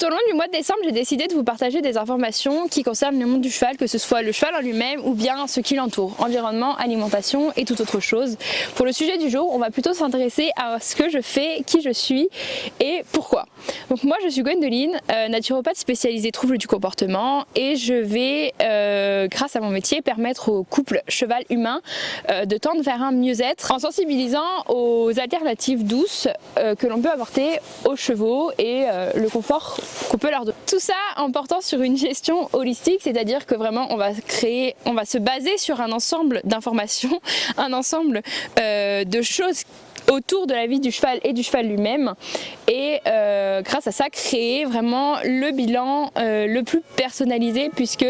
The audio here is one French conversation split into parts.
Tout au long du mois de décembre, j'ai décidé de vous partager des informations qui concernent le monde du cheval, que ce soit le cheval en lui-même ou bien ce qui l'entoure, environnement, alimentation et toute autre chose. Pour le sujet du jour, on va plutôt s'intéresser à ce que je fais, qui je suis et pourquoi. Donc moi je suis Gwendoline, naturopathe spécialisée troubles du comportement et je vais, grâce à mon métier, permettre au couple cheval-humain de tendre vers un mieux-être en sensibilisant aux alternatives douces que l'on peut apporter aux chevaux et le confort qu'on peut leur donner. Tout ça en portant sur une gestion holistique, c'est-à-dire que vraiment on va se baser sur un ensemble d'informations, un ensemble de choses autour de la vie du cheval et du cheval lui-même et grâce à ça créer vraiment le bilan le plus personnalisé puisque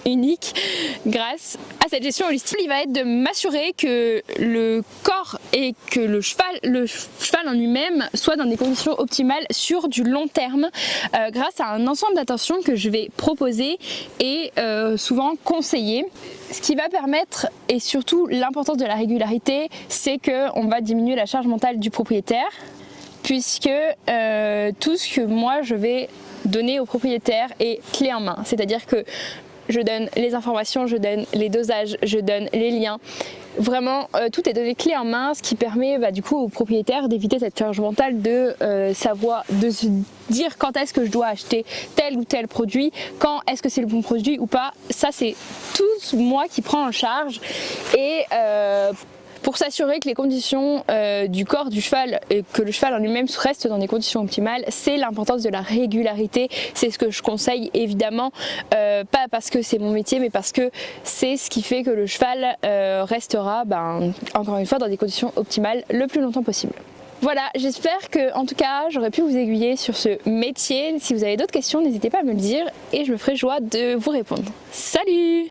unique grâce à cette gestion holistique. Il va être de m'assurer que le corps et que le cheval en lui-même soit dans des conditions optimales sur du long terme grâce à un ensemble d'attentions que je vais proposer et souvent conseiller. Ce qui va permettre, et surtout l'importance de la régularité, c'est qu'on va diminuer la charge mentale du propriétaire puisque tout ce que moi je vais donner au propriétaire est clé en main. C'est-à-dire que je donne les informations, je donne les dosages, je donne les liens. Vraiment, tout est donné clé en main, ce qui permet du coup au propriétaire d'éviter cette charge mentale de savoir, de se dire quand est-ce que je dois acheter tel ou tel produit, quand est-ce que c'est le bon produit ou pas. Ça c'est tout moi qui prends en charge et pour s'assurer que les conditions du corps du cheval et que le cheval en lui-même reste dans des conditions optimales, c'est l'importance de la régularité. C'est ce que je conseille évidemment, pas parce que c'est mon métier, mais parce que c'est ce qui fait que le cheval restera, encore une fois, dans des conditions optimales le plus longtemps possible. Voilà, j'espère que en tout cas j'aurais pu vous aiguiller sur ce métier. Si vous avez d'autres questions, n'hésitez pas à me le dire et je me ferai joie de vous répondre. Salut!